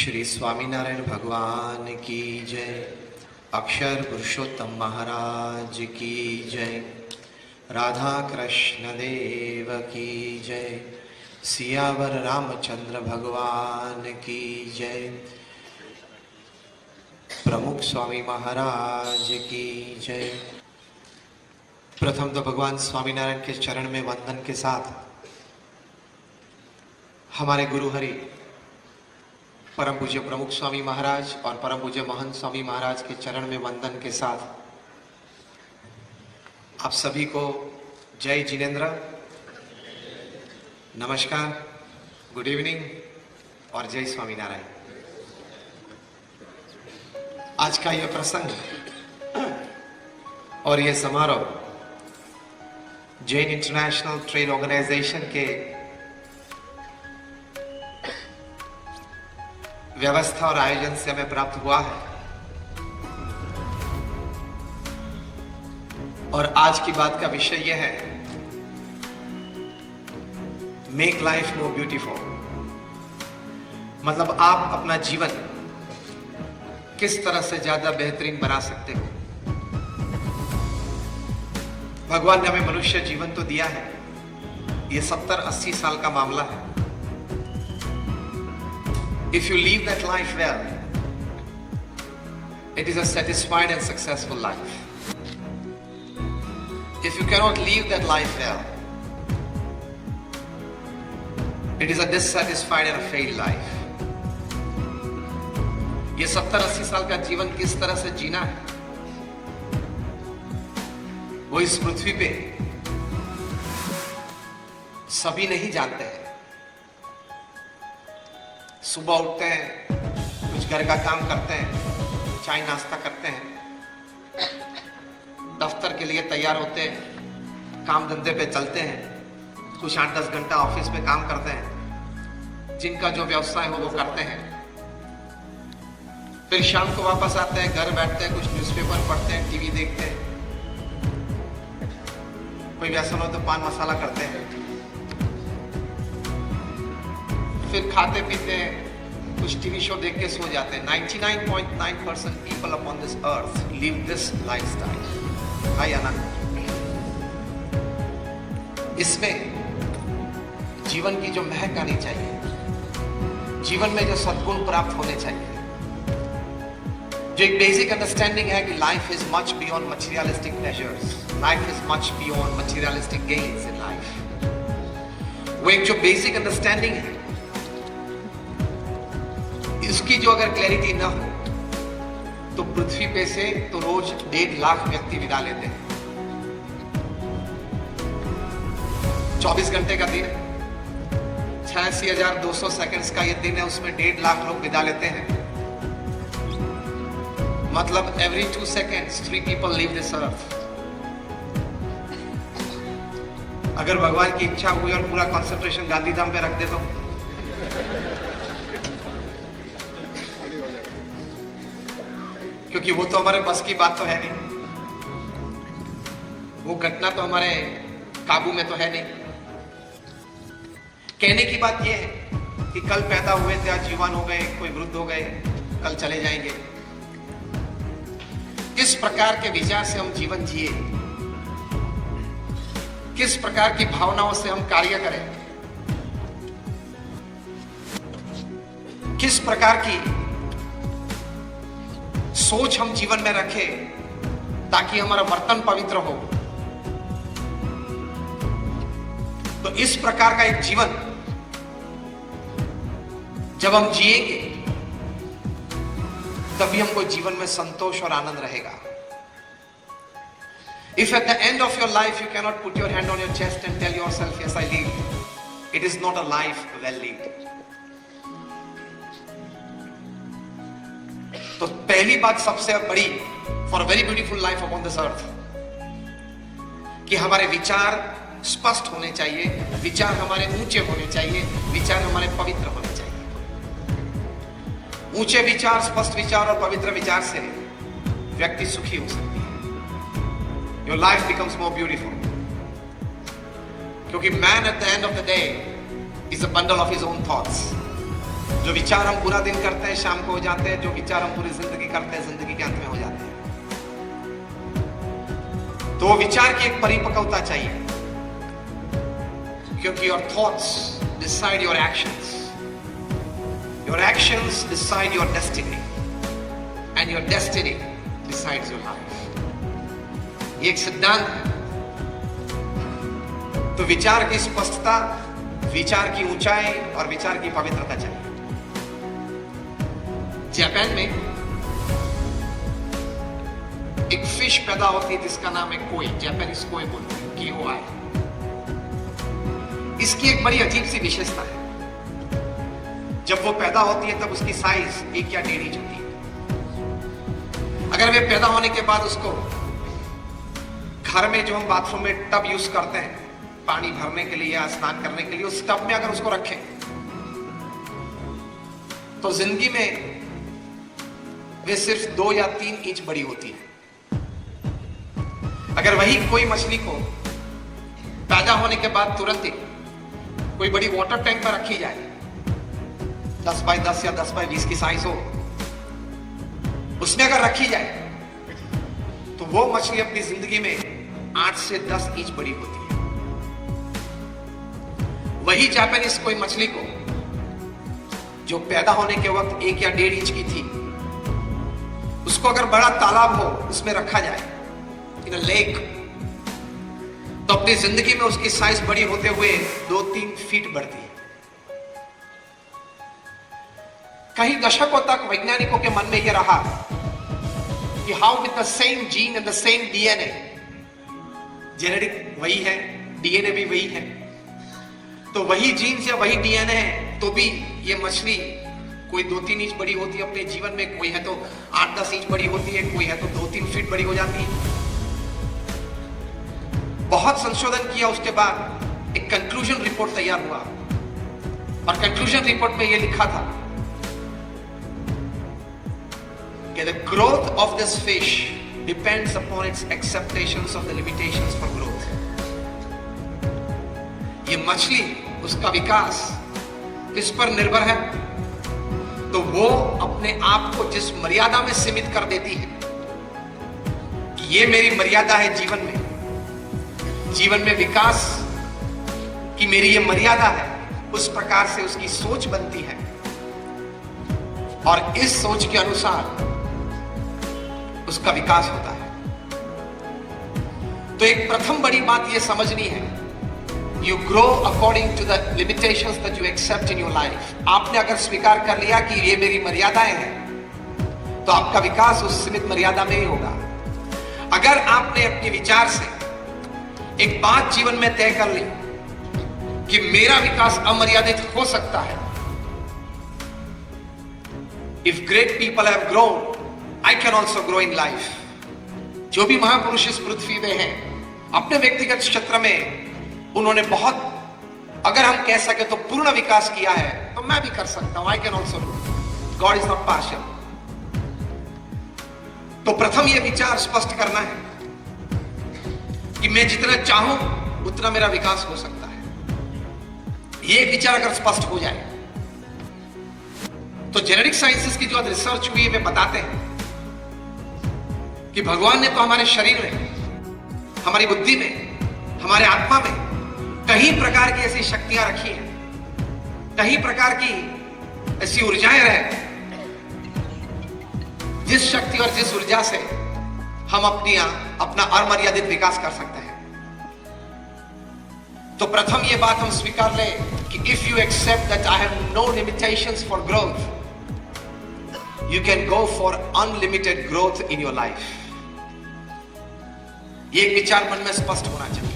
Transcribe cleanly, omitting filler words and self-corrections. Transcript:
श्री स्वामीनारायण भगवान की जय। अक्षर पुरुषोत्तम महाराज की जय। राधा कृष्ण देव की जय। सियावर रामचंद्र भगवान की जय। प्रमुख स्वामी महाराज की जय। प्रथम तो भगवान स्वामीनारायण के चरण में वंदन के साथ हमारे गुरु हरि परम पूज्य प्रमुख स्वामी महाराज और परम पूज्य महंत स्वामी महाराज के चरण में वंदन के साथ आप सभी को जय जिनेन्द्र, नमस्कार, गुड इवनिंग और जय स्वामीनारायण। आज का यह प्रसंग और यह समारोह जैन इंटरनेशनल ट्रेड ऑर्गेनाइजेशन के व्यवस्था और आयोजन से हमें प्राप्त हुआ है। और आज की बात का विषय यह है, मेक लाइफ मोर ब्यूटीफुल। मतलब आप अपना जीवन किस तरह से ज्यादा बेहतरीन बना सकते हो। भगवान ने हमें मनुष्य जीवन तो दिया है, ये 70-80 साल का मामला है। If you live that life well, it is a satisfied and successful life. If you cannot live that life well, it is a dissatisfied and a failed life. ये 70-80 साल का जीवन किस तरह से जीना है, वो इस पृथ्वी पे सभी नहीं जानते हैं। सुबह उठते हैं, कुछ घर का काम करते हैं, चाय नाश्ता करते हैं, दफ्तर के लिए तैयार होते हैं, काम धंधे पे चलते हैं, कुछ 8-10 घंटा ऑफिस में काम करते हैं, जिनका जो व्यवसाय हो वो करते हैं। फिर शाम को वापस आते हैं, घर बैठते हैं, कुछ न्यूज़पेपर पढ़ते हैं, टीवी देखते हैं, कोई व्यसन हो तो पान मसाला करते हैं, फिर खाते पीते हैं, कुछ टीवी शो देख के सो जाते हैं। 99.9% people upon this earth live this lifestyle. Hi Anand, इसमें जीवन की जो महक आनी चाहिए, जीवन में जो सद्गुण प्राप्त होने चाहिए, जो एक बेसिक अंडरस्टैंडिंग है कि life is much beyond materialistic pleasures, life is much beyond materialistic gains in life. वो एक जो बेसिक अंडरस्टैंडिंग है, इसकी जो अगर क्लैरिटी ना हो तो पृथ्वी पे से तो रोज 1.5 लाख व्यक्ति विदा लेते हैं। 24 घंटे का दिन, 86,200 सेकंड्स का ये दिन है, उसमें 1.5 लाख लोग विदा लेते हैं। मतलब every 2 seconds 3 people leave this earth। अगर भगवान की इच्छा हुई और पूरा कंसंट्रेशन गांधीधाम पे रख दे तो क्योंकि वो तो हमारे बस की बात तो है नहीं, वो घटना तो हमारे काबू में तो है नहीं। कहने की बात यह है कि कल पैदा हुए थे, आज जीवन हो गए, कोई वृद्ध हो गए, कल चले जाएंगे। किस प्रकार के विचार से हम जीवन जिए, किस प्रकार की भावनाओं से हम कार्य करें, किस प्रकार की सोच हम जीवन में रखें ताकि हमारा वर्तन पवित्र हो। तो इस प्रकार का एक जीवन जब हम जिएंगे तभी हमको जीवन में संतोष और आनंद रहेगा। If at the end of your life you cannot put your hand on your chest and tell yourself, yes I lived, it is not a life well lived. तो पहली बात सबसे बड़ी for very beautiful life upon this अर्थ कि हमारे विचार स्पष्ट होने चाहिए, विचार हमारे ऊंचे होने चाहिए, विचार हमारे पवित्र होने चाहिए। ऊंचे विचार, स्पष्ट विचार और पवित्र विचार से व्यक्ति सुखी हो सकती है। Your life becomes more beautiful, क्योंकि man at the end of the day is a bundle of his own thoughts. जो विचार हम पूरा दिन करते हैं शाम को हो जाते हैं, जो विचार हम पूरी जिंदगी करते हैं जिंदगी के अंत में हो जाते हैं। तो विचार की एक परिपक्वता चाहिए, क्योंकि your thoughts decide your actions, your actions decide your destiny and your destiny decides your life. ये एक सिद्धांत है। तो विचार की स्पष्टता, विचार की ऊंचाई और विचार की पवित्रता चाहिए। जापान में एक फिश पैदा होती है जिसका नाम है कोई, जापानीज कोई बोलते हैं, KOI। इसकी एक बड़ी अजीब सी विशेषता है। जब वो पैदा होती है तब उसकी साइज 1 या 1.5 इंच होती है। अगर वे पैदा होने के बाद उसको घर में जो हम बाथरूम में टब यूज करते हैं पानी भरने के लिए या स्नान करने के लिए, उस टब में अगर उसको रखें तो जिंदगी में वे सिर्फ 2 या 3 इंच बड़ी होती है। अगर वही कोई मछली को पैदा होने के बाद तुरंत ही कोई बड़ी वाटर टैंक में रखी जाए, 10 बाय 10 या 10 बाय 20 की साइज हो, उसमें अगर रखी जाए तो वो मछली अपनी जिंदगी में 8 से 10 इंच बड़ी होती है। वही जापानीज कोई मछली को जो पैदा होने के वक्त 1 या 1.5 इंच की थी, उसको अगर बड़ा तालाब हो उसमें रखा जाए, इन अ लेक, तो अपनी जिंदगी में उसकी साइज बड़ी होते हुए 2-3 फीट बढ़ती है। कई दशकों तक वैज्ञानिकों के मन में यह रहा कि how with the same gene and the same DNA, genetic वही है, DNA भी वही है, तो वही जीन्स या वही DNA है, तो भी ये मछली कोई 2-3 इंच बड़ी होती है अपने जीवन में, कोई है तो 8-10 इंच बड़ी होती है, कोई है तो 2-3 फीट बड़ी हो जाती है। बहुत संशोधन किया उसके बाद एक कंक्लूजन रिपोर्ट तैयार हुआ, और कंक्लूजन रिपोर्ट में यह लिखा था कि the growth of this fish depends upon its acceptations of the limitations for growth. ये मछली, उसका विकास किस पर निर्भर है? तो वो अपने आप को जिस मर्यादा में सीमित कर देती है कि ये मेरी मर्यादा है जीवन में विकास की मेरी ये मर्यादा है, उस प्रकार से उसकी सोच बनती है और इस सोच के अनुसार उसका विकास होता है। तो एक प्रथम बड़ी बात ये समझनी है, You grow according to the limitations that you accept in your life. आपने अगर स्वीकार कर लिया कि ये मेरी मर्यादाएं हैं, तो आपका विकास उस सीमित मर्यादा में ही होगा। अगर आपने अपने विचार से एक बात जीवन में तय कर ली कि मेरा विकास अमर्यादित हो सकता है, If great people have grown, I can also grow in life. जो भी महापुरुष इस पृथ्वी में हैं, अपने व्यक्तिगत क्षेत्र में उन्होंने बहुत, अगर हम कह सके तो पूर्ण विकास किया है, तो मैं भी कर सकता हूं। I can also do. God is not partial. तो प्रथम यह विचार स्पष्ट करना है कि मैं जितना चाहूं उतना मेरा विकास हो सकता है। यह विचार अगर स्पष्ट हो जाए तो जेनेटिक साइंसेस की जो रिसर्च हुई है वे बताते हैं कि भगवान ने तो हमारे शरीर में, हमारी बुद्धि में, हमारे आत्मा में कई प्रकार की ऐसी शक्तियां रखी हैं, कई प्रकार की ऐसी ऊर्जाएं रहे, जिस शक्ति और जिस ऊर्जा से हम अपना अमर्यादित विकास कर सकते हैं। तो प्रथम ये बात हम स्वीकार लें कि if you accept that I have no limitations for growth, you can go for unlimited growth in your life. ये एक विचार मन में स्पष्ट होना चाहिए।